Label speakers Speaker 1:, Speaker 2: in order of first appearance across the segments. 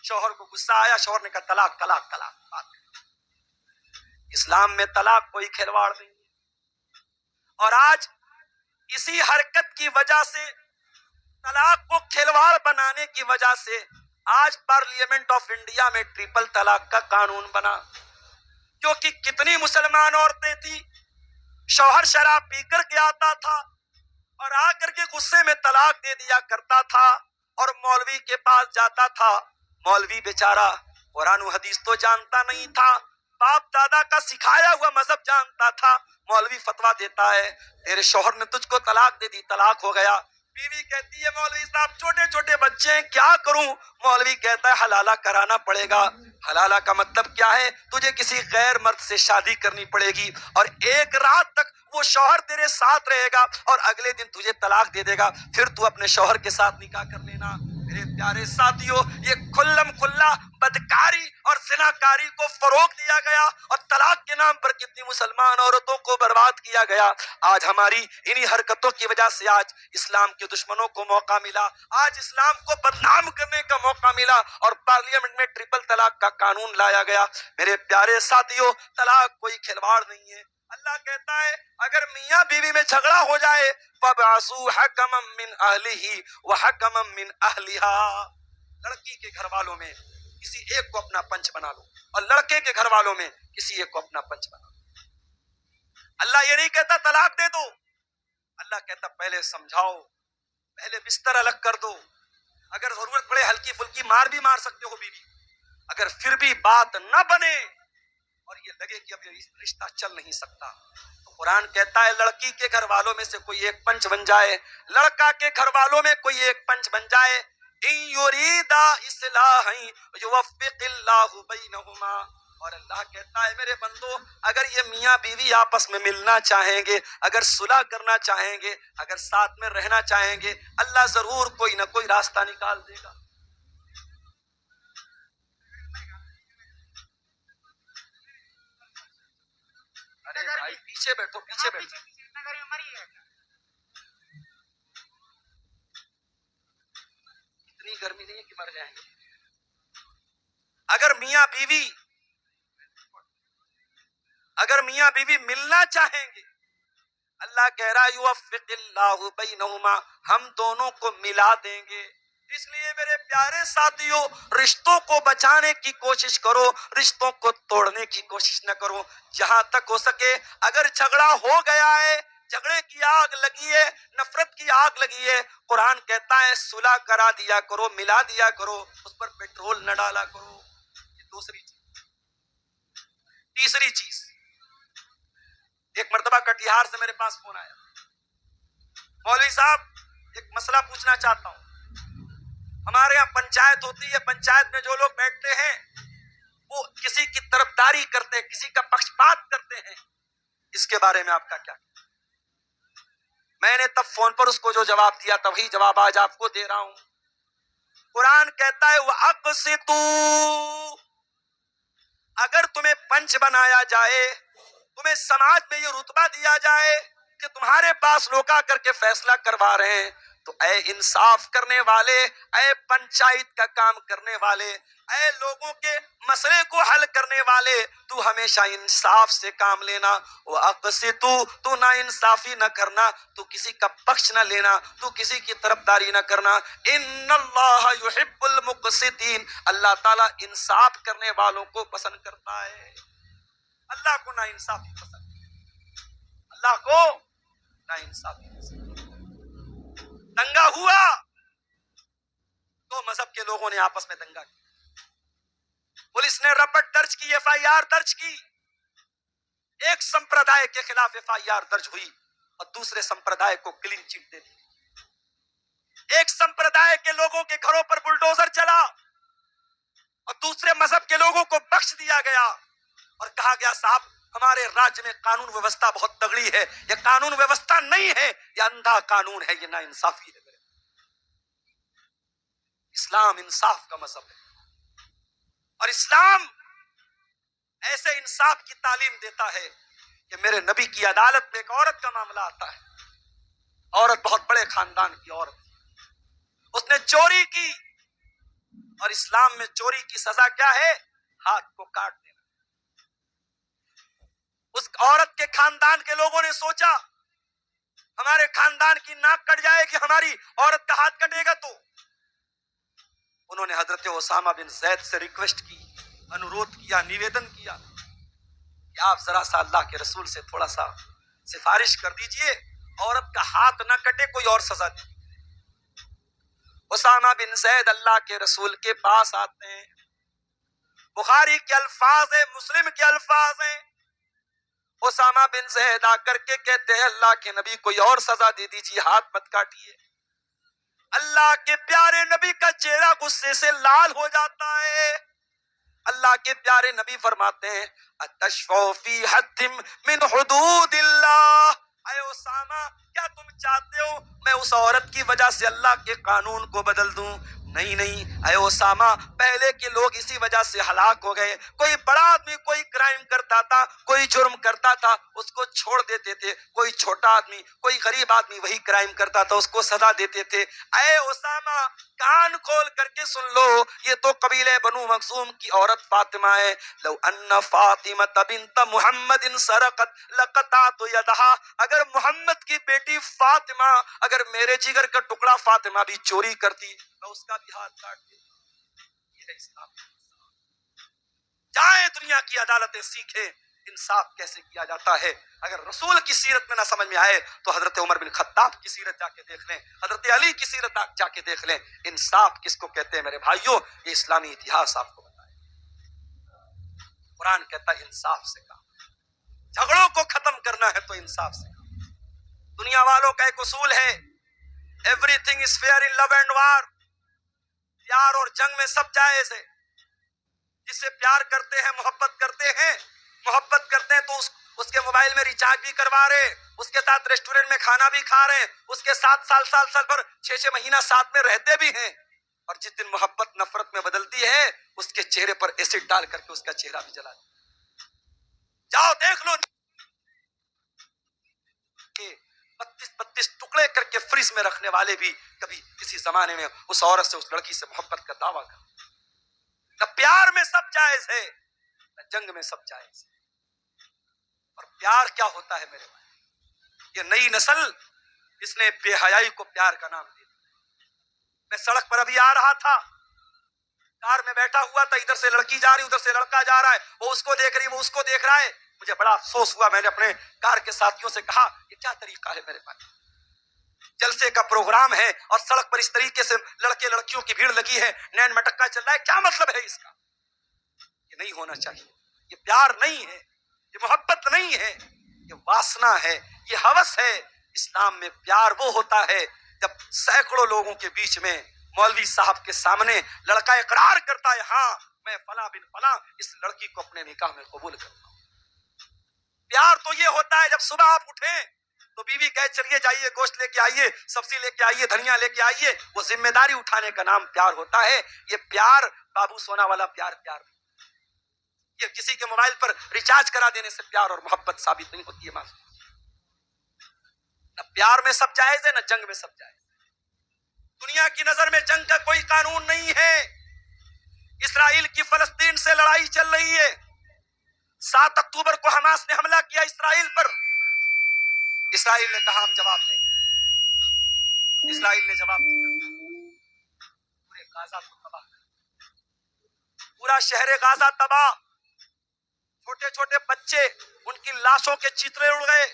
Speaker 1: شوہر کو غصہ آیا، شوہر نے کہا طلاق طلاق طلاق. بات اسلام میں طلاق کوئی کھلواڑ نہیں ہے. اور آج اسی حرکت کی وجہ سے، طلاق کو کھلواڑ بنانے کی وجہ سے، آج پارلیمنٹ آف انڈیا میں ٹرپل طلاق کا قانون بنا. کیونکہ کتنی مسلمان عورتیں تھی، شوہر شراب پی کر کے آتا تھا اور آ کر کے غصے میں طلاق دے دیا کرتا تھا اور مولوی کے پاس جاتا تھا. مولوی بیچارہ قرآن و حدیث تو جانتا نہیں تھا، باپ دادا کا سکھایا ہوا مذہب جانتا تھا. مولوی فتویٰ دیتا ہے تیرے شوہر نے تجھ کو طلاق دے دی، طلاق ہو گیا. بیوی کہتی ہے مولوی صاحب چھوٹے چھوٹے بچے ہیں، کیا کروں؟ مولوی کہتا ہے حلالہ کرانا پڑے گا. حلالہ کا مطلب کیا ہے؟ تجھے کسی غیر مرد سے شادی کرنی پڑے گی اور ایک رات تک وہ شوہر تیرے ساتھ رہے گا اور اگلے دن تجھے طلاق دے دے گا، پھر تو اپنے شوہر کے ساتھ نکاح کر لینا. میرے پیارے ساتھیوں، یہ کھلم کھلا بدکاری اور زناکاری کو فروغ دیا گیا اور طلاق کے نام پر کتنی مسلمان عورتوں کو برباد کیا گیا. آج ہماری انہی حرکتوں کی وجہ سے آج اسلام کے دشمنوں کو موقع ملا، آج اسلام کو بدنام کرنے کا موقع ملا اور پارلیمنٹ میں ٹرپل طلاق کا قانون لایا گیا. میرے پیارے ساتھیوں، طلاق کوئی کھلواڑ نہیں ہے. اللہ کہتا ہے اگر میاں بیوی میں جھگڑا ہو جائے فَبْعَثُوا حَكَمًا مِّنْ أَهْلِهِ وَحَكَمًا مِّنْ أَهْلِهَا. لڑکی کے گھر والوں میں کسی ایک کو اپنا پنچ بنا لو اور لڑکے کے گھر والوں میں کسی ایک کو اپنا پنچ بنا لو. اللہ یہ نہیں کہتا طلاق دے دو، اللہ کہتا پہلے سمجھاؤ، پہلے بستر الگ کر دو. اگر ضرورت پڑے ہلکی پھلکی مار بھی مار سکتے ہو بیوی. اگر پھر بھی بات نہ بنے اور یہ لگے کہ اب یہ رشتہ چل نہیں سکتا تو قرآن کہتا ہے لڑکی کے گھر والوں میں سے کوئی ایک پنچ بن جائے، لڑکا کے گھر والوں میں کوئی ایک پنچ بن جائے. ان یریدا اصلاحا یوفق اللہ بینہما. اور اللہ کہتا ہے میرے بندو، اگر یہ میاں بیوی آپس میں ملنا چاہیں گے، اگر صلح کرنا چاہیں گے، اگر ساتھ میں رہنا چاہیں گے، اللہ ضرور کوئی نہ کوئی راستہ نکال دے گا. ارے بھائی پیچھے بیٹھو، پیچھے بیٹھو. اتنی گرمی نہیں ہے کہ مر جائیں گے. اگر میاں بیوی ملنا چاہیں گے، اللہ کہہ رہا ہے یوفق اللہ بینہما، ہم دونوں کو ملا دیں گے. اس لیے میرے پیارے ساتھیوں، رشتوں کو بچانے کی کوشش کرو، رشتوں کو توڑنے کی کوشش نہ کرو. جہاں تک ہو سکے اگر جھگڑا ہو گیا ہے، جھگڑے کی آگ لگی ہے، نفرت کی آگ لگی ہے، قرآن کہتا ہے صلح کرا دیا کرو، ملا دیا کرو، اس پر پیٹرول نہ ڈالا کرو. یہ دوسری چیز. تیسری چیز، ایک مرتبہ کٹیہار سے میرے پاس فون آیا، مولوی صاحب ایک مسئلہ پوچھنا چاہتا ہوں. ہمارے یہاں پنچایت ہوتی ہے، پنچایت میں جو لوگ بیٹھتے ہیں وہ کسی کی طرفداری کرتے ہیں، کسی کا پکش پات کرتے ہیں، اس کے بارے میں آپ کا کیا؟ میں نے تب فون پر اس کو جو جواب دیا تھا وہی جواب آج آپ کو دے رہا ہوں. قرآن کہتا ہے وَأَقْسِطُوا، اگر تمہیں پنچ بنایا جائے، تمہیں سماج میں یہ رتبہ دیا جائے کہ تمہارے پاس لوگ آ کر کے فیصلہ کروا رہے ہیں، تو اے انصاف کرنے والے، اے پنچایت کا کام کرنے والے، اے لوگوں کے مسئلے کو حل کرنے والے، تو ہمیشہ انصاف سے کام لینا. وَأَقْسِطُوا، تو نا انصافی نہ کرنا، تو کسی کا پکش نہ لینا، تو کسی کی طرفداری نہ کرنا. ان اللہ یحب المقسطین، اللہ تعالیٰ انصاف کرنے والوں کو پسند کرتا ہے. اللہ کو نا انصافی پسند ہے، اللہ کو نا انصافی پسند. دنگا ہوا تو مذہب کے لوگوں نے آپس میں دنگا کیا، پولیس نے رپٹ درج کی، ایف آئی آر درج کی. ایک سمپردائے کے خلاف ایف آئی آر درج ہوئی اور دوسرے سمپردائے کو کلین چٹ دے دی. ایک سمپردائے کے لوگوں کے گھروں پر بلڈوزر چلا اور دوسرے مذہب کے لوگوں کو بخش دیا گیا اور کہا گیا صاحب ہمارے راج میں قانون ویوستھا بہت تگڑی ہے. یہ قانون ویوستھا نہیں ہے، یہ اندھا قانون ہے، یہ نا انصافی ہے. اسلام انصاف کا مذہب ہے اور اسلام ایسے انصاف کی تعلیم دیتا ہے کہ میرے نبی کی عدالت میں ایک عورت کا معاملہ آتا ہے. عورت بہت بڑے خاندان کی عورت، اس نے چوری کی اور اسلام میں چوری کی سزا کیا ہے؟ ہاتھ کو کاٹ دینا۔ اس عورت کے خاندان کے لوگوں نے سوچا ہمارے خاندان کی ناک کٹ جائے گی، ہماری عورت کا ہاتھ کٹے گا، تو انہوں نے حضرت اسامہ بن زید سے ریکویسٹ کی، انورودھ کیا، نویدن کیا کہ آپ ذرا سا اللہ کے رسول سے تھوڑا سا سفارش کر دیجئے، عورت کا ہاتھ نہ کٹے، کوئی اور سزا دے۔ اسامہ بن زید اللہ کے رسول کے پاس آتے ہیں، بخاری کے الفاظ ہیں، مسلم کے الفاظ ہیں، اسامہ بن زید آ کر کے کہتے ہیں اللہ کے نبی کوئی اور سزا دے دیجیے، ہاتھ مت کاٹیے۔ اللہ کے پیارے نبی کا چہرہ غصے سے لال ہو جاتا ہے۔ اللہ کے پیارے نبی فرماتے ہیں اتشفع فی حد من حدود اللہ، اے اسامہ کیا تم چاہتے ہو میں اس عورت کی وجہ سے اللہ کے قانون کو بدل دوں؟ نہیں نہیں اے اسامہ، پہلے کے لوگ اسی وجہ سے ہلاک ہو گئے، کوئی بڑا آدمی کوئی کرائم کرتا تھا، کوئی جرم کرتا تھا، اس کو چھوڑ دیتے تھے، کوئی چھوٹا آدمی کوئی غریب آدمی وہی کرائم کرتا تھا، اس کو سزا دیتے تھے۔ اے اسامہ کان کھول کر کے سن لو، یہ تو قبیلہ بنو مخزوم کی عورت فاطمہ ہے، لو ان فاطمہ بنت محمد سرقت لقطعت یدہا، اگر محمد کی بیٹی فاطمہ اگر میرے جگر کا ٹکڑا فاطمہ بھی چوری کرتی میں اس کا بھی ہاتھ کاٹ دیتا۔ یہ ہے اسلام۔ جائیں دنیا کی عدالتیں سیکھیں انصاف کیسے کیا جاتا ہے۔ اگر رسول کی سیرت میں نہ سمجھ میں آئے تو حضرت عمر بن خطاب کی سیرت جا کے دیکھ لیں، حضرت علی کی سیرت جا کے دیکھ لیں۔ انصاف کس کو کہتے ہیں میرے بھائیوں؟ یہ اسلامی اتہاس آپ کو بتائے۔ قرآن کہتا ہے انصاف سے کام، جھگڑوں کو ختم کرنا ہے تو انصاف سے کام۔ دنیا والوں کا ایک اصول ہے everything is fair in love and war, پیار اور جنگ میں سب جائز ہے۔ جس سے پیار کرتے ہیں، محبت کرتے ہیں تو اس کے موبائل میں ریچارج بھی کروا رہے، اس کے ساتھ ریسٹورنٹ میں کھانا بھی کھا رہے ہیں، اس کے ساتھ سال بھر 6 مہینہ ساتھ میں رہتے بھی ہیں، اور جس دن محبت نفرت میں بدلتی ہے اس کے چہرے پر ایسڈ ڈال کر کے اس کا چہرہ بھی جلا دیا۔ جاؤ دیکھ لو، 32 ٹکڑے کر کے فریز میں رکھنے والے بھی کبھی کسی زمانے میں اس عورت سے، اس لڑکی سے محبت کا دعویٰ کرتے۔ نہ پیار میں سب جائز ہے، نہ جنگ میں سب جائز ہے۔ اور پیار کیا ہوتا ہے میرے بھائی؟ یہ نئی نسل اس نے بے حیائی کو پیار کا نام دیا۔ میں سڑک پر ابھی آ رہا تھا، کار میں بیٹھا ہوا تھا، ادھر سے لڑکی جا رہی، ادھر سے لڑکا جا رہا ہے، وہ اس کو دیکھ رہی، وہ اس کو دیکھ رہا ہے۔ مجھے بڑا افسوس ہوا، میں نے اپنے کار کے ساتھیوں سے کہا یہ کیا طریقہ ہے میرے پاس؟ جلسے کا پروگرام ہے اور سڑک پر اس طریقے سے لڑکے لڑکیوں کی بھیڑ لگی ہے، نین مٹکا چل رہا ہے، کیا مطلب ہے اس کا؟ یہ نہیں ہونا چاہیے، یہ پیار نہیں ہے، یہ محبت نہیں ہے، یہ واسنا ہے، یہ ہوس ہے۔ اسلام میں پیار وہ ہوتا ہے جب سینکڑوں لوگوں کے بیچ میں مولوی صاحب کے سامنے لڑکا اقرار کرتا ہے ہاں میں فلاں بن فلاں اس لڑکی کو اپنے نکاح میں قبول کرتا ہوں۔ پیار تو یہ ہوتا ہے جب صبح آپ اٹھیں تو بیوی کہے چلیے جائیے گوشت لے کے آئیے، سبزی لے کے آئیے، دھنیا لے کے آئیے، وہ ذمہ داری اٹھانے کا نام پیار ہوتا ہے۔ یہ پیار بابو سونا والا پیار نہیں، یہ کسی کے موبائل پر ریچارج کرا دینے سے پیار اور محبت ثابت نہیں ہوتی ہے۔ نہ پیار میں سب جائز ہے، نہ جنگ میں سب جائز ہے۔ دنیا کی نظر میں جنگ کا کوئی قانون نہیں ہے۔ اسرائیل کی فلسطین سے لڑائی چل رہی ہے، 7 اکتوبر کو حماس نے حملہ کیا اسرائیل پر، اسرائیل نے کہا ہم جواب دیں گے، اسرائیل نے جواب دیا، پورے غازہ کو تباہ کر، پورا شہر غازہ تباہ، چھوٹے چھوٹے بچے ان کی لاشوں کے چیترے اڑ گئے،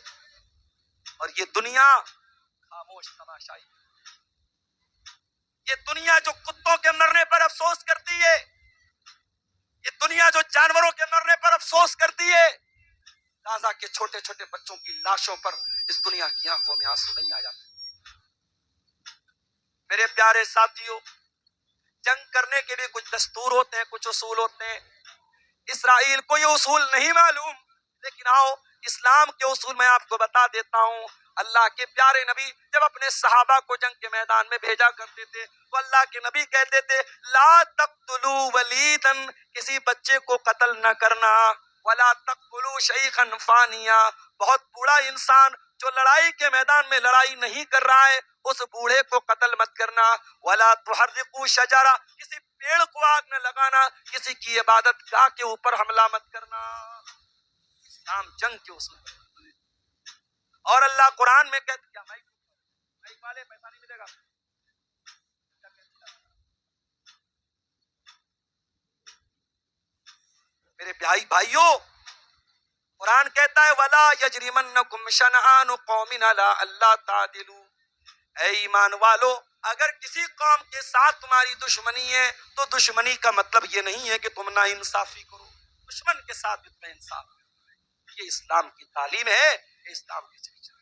Speaker 1: اور یہ دنیا خاموش تماشائی، یہ دنیا جو کتوں کے مرنے پر افسوس کرتی ہے، یہ دنیا جو جانوروں کے مرنے پر افسوس کرتی ہے، غازہ کے چھوٹے چھوٹے بچوں کی لاشوں پر اس دنیا کی آنکھوں میں آنسو نہیں آیا۔ میرے پیارے ساتھیوں، جنگ کرنے کے بھی کچھ دستور ہوتے ہیں، کچھ اصول ہوتے ہیں۔ اسرائیل کو یہ اصول نہیں معلوم، لیکن آؤ اسلام کے اصول میں آپ کو بتا دیتا ہوں۔ اللہ کے پیارے نبی جب اپنے صحابہ کو جنگ کے میدان میں بھیجا کرتے تھے تو اللہ کے نبی کہتے تھے لا تقتلوا ولیدا، کسی بچے کو قتل نہ کرنا، ولا تقتلوا شیخا فانیا، بہت بوڑھا انسان جو لڑائی کے میدان میں لڑائی نہیں کر رہا ہے اس بوڑھے کو قتل مت کرنا، ولا تحرقوا شجرہ، کسی پیڑ کو آگ نہ لگانا، کسی کی عبادت گاہ کے اوپر حملہ مت کرنا. اسلام جنگ کے اصول پر. اور اللہ قرآن میں کہتے کیا مائک والے پیسہ نہیں ملے گا. میرے بھائیوں، قرآن کہتا ہے وَلَا يَجْرِمَنَّكُمْ شَنَآنُ قَوْمٍ عَلَىٰ أَلَّا تَعْدِلُوا. اے ایمان والو، اگر کسی قوم کے ساتھ تمہاری دشمنی ہے تو دشمنی کا مطلب یہ نہیں ہے کہ تم نا انصافی کرو. دشمن کے ساتھ بھی تمہیں انصاف کرو. یہ اسلام کی تعلیم ہے، یہ اسلام کی چیز ہے.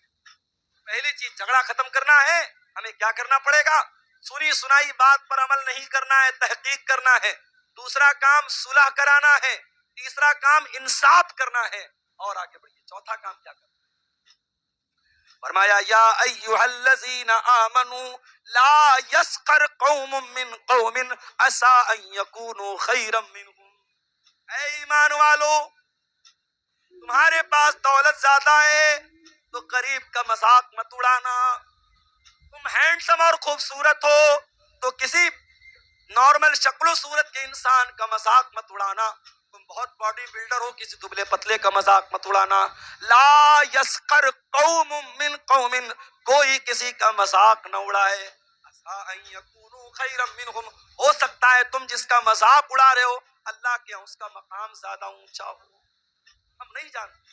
Speaker 1: پہلی چیز جھگڑا ختم کرنا ہے، ہمیں کیا کرنا پڑے گا؟ سنی سنائی بات پر عمل نہیں کرنا ہے، تحقیق کرنا ہے. دوسرا کام صلح کرانا ہے. تیسرا کام انصاف کرنا ہے. اور آگے بڑھیے، چوتھا کام کیا کرنا؟ فرمایا یا ایھا الذین آمنوا لا یسخر قوم من قوم عسى ان یکونوا خیرا منهم. اے ایمان والو، تمہارے پاس دولت زیادہ ہے تو غریب کا مذاق مت اڑانا. تم ہینڈسم اور خوبصورت ہو تو کسی نارمل شکل و صورت کے انسان کا مذاق مت اڑانا. تم بہت باڈی بلڈر ہو، کسی دبلے پتلے کا مذاق مت اڑانا. لا یسخر قوم من قوم، کوئی کسی کا مذاق نہ اڑائے. عسى ان یکونوا خیرا منهم، ہو سکتا ہے تم جس کا مذاق اڑا رہے ہو اللہ کے اس کا مقام زیادہ اونچا ہو. ہم نہیں جانتے،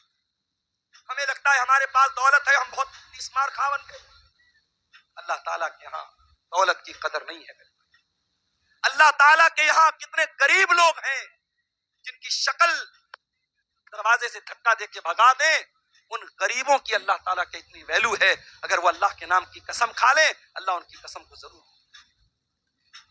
Speaker 1: ہمیں لگتا ہے ہمارے پاس دولت ہے، ہم بہت اسمار خواہ بن گئے. اللہ تعالیٰ کے ہاں دولت کی قدر نہیں ہے. اللہ تعالیٰ کے یہاں کتنے غریب لوگ ہیں جن کی شکل دروازے سے دھکا دے کے بھگا دیں. ان غریبوں کی اللہ تعالیٰ کی اتنی ویلو ہے، اگر وہ اللہ کے نام کی قسم کھا لیں اللہ ان کی قسم کو ضرور.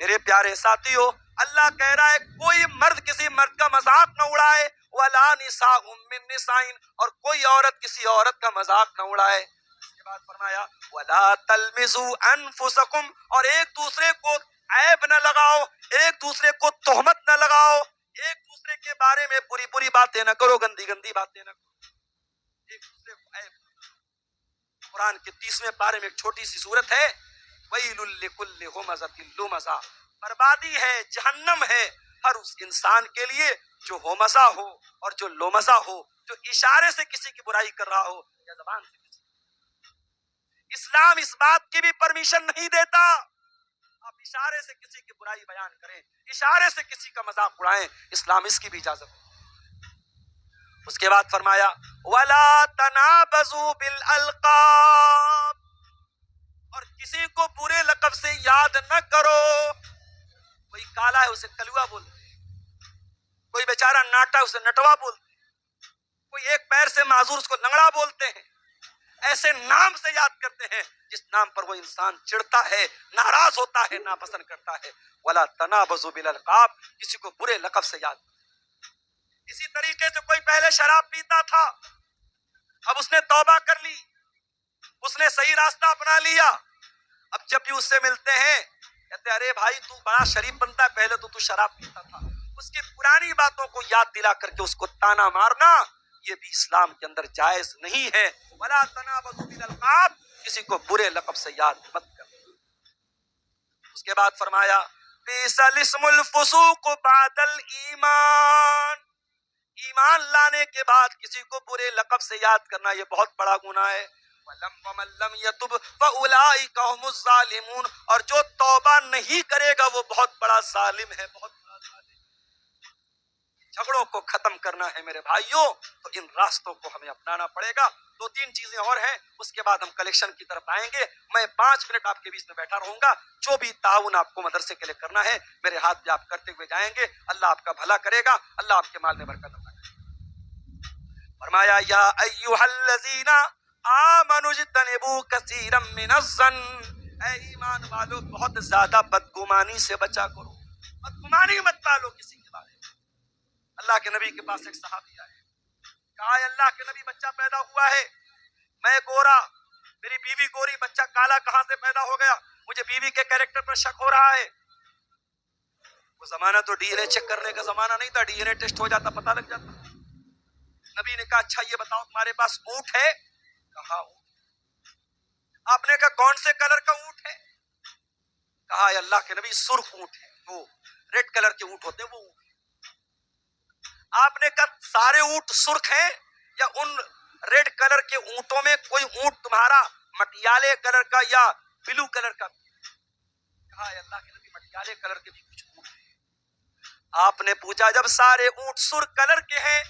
Speaker 1: میرے پیارے ساتھیو، اللہ کہہ رہا ہے کوئی مرد کسی مرد کا مذاق نہ اڑائے. وَلَا نِسَاءٌ مِّن نِسَاءٍ، اور کوئی عورت کسی عورت کا مذاق نہ اڑائے. اس کے بعد فرمایا وَلَا تَلْمِزُوا أَنفُسَكُمْ، اور ایک دوسرے کو عیب نہ لگاؤ، ایک دوسرے کو تہمت نہ لگاؤ، ایک دوسرے کے بارے میں بری بری باتیں نہ کرو، گندی گندی باتیں نہ کرو، ایک دوسرے کو عیب. قرآن کے 30ویں پارے میں ایک چھوٹی سی سورت ہے وَيْلٌ لِكُلِّ هُمَزَةٍ لُمَزَةٍ، بربادی ہے، جہنم ہے ہر اس انسان کے لیے جو ہومزہ ہو اور جو لومزہ ہو، جو اشارے سے کسی کی برائی کر رہا ہو یا زبان سے کسی. اسلام اس بات کی بھی پرمیشن نہیں دیتا آپ اشارے سے کسی کی برائی بیان کریں، اشارے سے کسی کا مذاق اڑائیں. اسلام اس کی بھی اجازت ہے. اس کے بعد فرمایا وَلَا تَنَابَزُوا بِالْأَلْقَابِ، اور کسی کو برے لقب سے یاد نہ کرو. کوئی کالا ہے اسے کلوا بولتے ہیں، کوئی بیچارہ ناٹا اسے نٹوا بولتے ہیں، کوئی ایک پیر سے معذور اس کو لنگڑا بولتے ہیں. ایسے نام سے یاد کرتے ہیں جس نام پر وہ انسان چڑھتا ہے، ناراض ہوتا ہے، ناپسند کرتا ہے. وَلَا تَنَابَزُوا بِالْأَلْقَابِ، کسی کو برے لقب سے یاد. اسی طریقے سے کوئی پہلے شراب پیتا تھا، اب اس نے توبہ کر لی، اس نے صحیح راستہ اپنا لیا. اب جب بھی اس سے ملتے ہیں کہتے ارے بھائی تو بڑا شریف بنتا ہے، پہلے تو شراب پیتا تھا. اس کی پرانی باتوں کو یاد دلا کر کے اس کو تانا مارنا یہ بھی اسلام کے اندر جائز نہیں ہے. وَلَا تَنَابَزُوا بِالْأَلْقَابِ، کسی کو برے لقب سے یاد مت کر. اس کے بعد فرمایا بِئْسَ الِاسْمُ الْفُسُوقُ بَعْدَ الْإِيمَانِ، ایمان لانے کے بعد کسی کو برے لقب سے یاد کرنا یہ بہت بڑا گناہ ہے. وَمَن لَّمْ يَتُبْ فَأُولَٰئِكَ هُمُ الظَّالِمُونَ، اور جو توبہ نہیں کرے گا وہ بہت بڑا ظالم ہے، بہت بڑا ظالم. جھگڑوں کو ختم کرنا ہے میرے بھائیوں تو ان راستوں کو ہمیں اپنانا پڑے گا. 2-3 چیزیں اور ہیں، اس کے بعد ہم کلیکشن کی طرف آئیں گے. میں 5 منٹ آپ کے بیچ میں بیٹھا رہوں گا. جو بھی تعاون آپ کو مدرسے کے لیے کرنا ہے میرے ہاتھ پہ آپ کرتے ہوئے جائیں گے. اللہ آپ کا بھلا کرے گا، اللہ آپ کے مال میں برکت عطا کرے گا. فرمایا یا ایھا الذین آمنوا اجتنبوا کثیرا من الظن، اے ایمان والو بہت زیادہ بدگمانی سے بچا کرو. بدگمانی مت پالو کسی کے بارے میں. اللہ کے نبی کے پاس ایک صحابی آئے، کہا اے اللہ کے نبی بچہ پیدا ہوا ہے، میں گورا، میری بیوی گوری، بچہ کالا کہاں سے پیدا ہو گیا؟ مجھے بیوی کے کیریکٹر پر شک ہو رہا ہے. وہ زمانہ تو ڈی این اے چیک کرنے کا زمانہ نہیں تھا، ڈی این اے ٹیسٹ ہو جاتا، پتہ لگ جاتا. نبی نے کہا اچھا یہ بتاؤ تمہارے پاس اونٹ ہے؟ کہا اونٹ. آپ نے کہا کون سے کلر کا اونٹ ہے؟ کہا اے اللہ کے نبی سرخ اونٹ ہے. تو ریڈ کلر کے اونٹ ہوتے ہیں وہ اونٹ. آپ نے کہا سارے اونٹ سرخ ہیں یا ان ریڈ کلر کے اونٹوں میں کوئی اونٹ تمہارا مٹیالے کلر کا یا بلو کلر کا؟ کہا اللہ کے نبی مٹیالے کلر کے بھی کچھ اونٹ ہیں. آپ نے پوچھا جب سارے اونٹ سرخ کلر کے ہیں،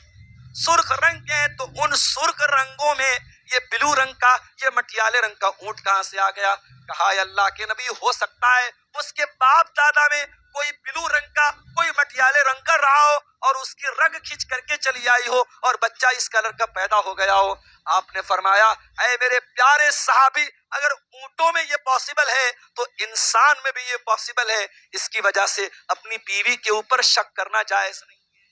Speaker 1: سرخ رنگ کے ہیں، تو ان سرخ رنگوں میں یہ بلو رنگ کا، یہ مٹیالے رنگ کا اونٹ کہاں سے آ گیا؟ کہا اللہ کے نبی ہو سکتا ہے اس کے باپ دادا میں کوئی بلو رنگ کا کوئی مٹیالے رنگ کا رہا ہو اور اس کی رگ کھینچ کر کے چلی آئی ہو اور بچہ اس کلر کا پیدا ہو گیا ہو. آپ نے فرمایا اے میرے پیارے صحابی، اگر اونٹوں میں یہ پاسبل ہے تو انسان میں بھی یہ پاسبل ہے. اس کی وجہ سے اپنی بیوی کے اوپر شک کرنا جائز نہیں ہے.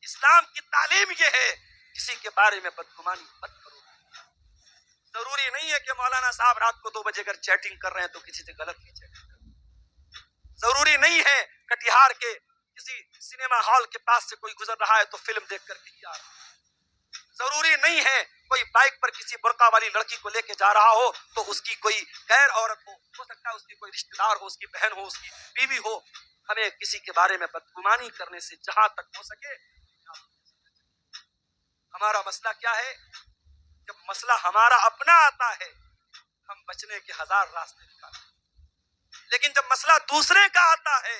Speaker 1: اسلام کی تعلیم یہ ہے کسی کے بارے میں بدگمانی مت کرو. ضروری نہیں ہے کہ مولانا صاحب رات کو 2 بجے اگر چیٹنگ کر رہے ہیں تو کسی سے غلط ہی چیٹنگ کریں. ضروری نہیں ہے کٹیہار کے کسی سنیما ہال کے پاس سے کوئی گزر رہا ہے تو فلم دیکھ کر کے آ رہا ہے. ضروری نہیں ہے کوئی بائک پر کسی برقع والی لڑکی کو لے کے جا رہا ہو تو اس کی کوئی غیر عورت ہو سکتا ہے اس کی کوئی رشتہ دار ہو، اس کی بہن ہو، اس کی بیوی ہو. ہمیں کسی کے بارے میں بدگمانی کرنے سے جہاں تک ہو سکے. ہمارا مسئلہ کیا ہے؟ جب مسئلہ ہمارا اپنا آتا ہے ہم بچنے کے 1000 راستے نکالتے ہیں، لیکن جب مسئلہ دوسرے کا آتا ہے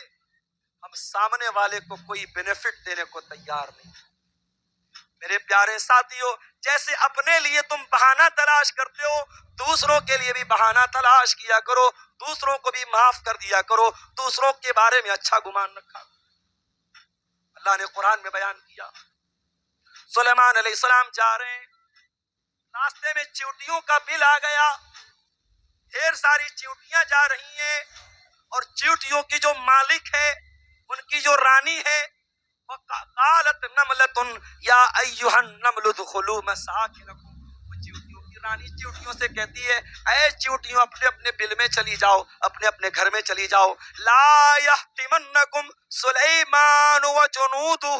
Speaker 1: ہم سامنے والے کو کوئی بینیفٹ دینے کو تیار نہیں. میرے پیارے ساتھیوں، جیسے اپنے لیے تم بہانہ تلاش کرتے ہو دوسروں کے لیے بھی بہانہ تلاش کیا کرو، دوسروں کو بھی معاف کر دیا کرو، دوسروں کے بارے میں اچھا گمان رکھا. اللہ نے قرآن میں بیان کیا سلیمان علیہ السلام جا رہے ہیں، راستے میں چیونٹیوں کا بل آ گیا، ڈھیر ساری چیونٹیاں جا رہی ہیں اور چیونٹیوں کی جو مالک ہے ان کی جو رانی ہے وقالت نملۃ یا ایھا النمل ادخلوا مساکنکم، وہ چیونٹیوں کی رانی چیونٹیوں سے کہتی ہے اے چیونٹیوں اپنے اپنے بل میں چلی جاؤ، اپنے اپنے گھر میں چلی جاؤ. لا یحطمنکم سلیمان وجنودہ،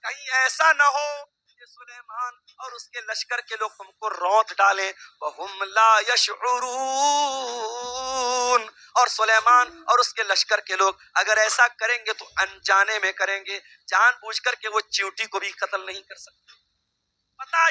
Speaker 1: کہیں ایسا نہ ہو کہ سلیمان اور اس کے لشکر کے لوگ تم کو روت ڈالیں. وہم لا یشعرون، اور سلیمان اور اس کے لشکر کے لوگ اگر ایسا کریں گے تو انجانے میں کریں گے، جان بوجھ کر کے وہ چیونٹی کو بھی قتل نہیں کر سکتے. پتہ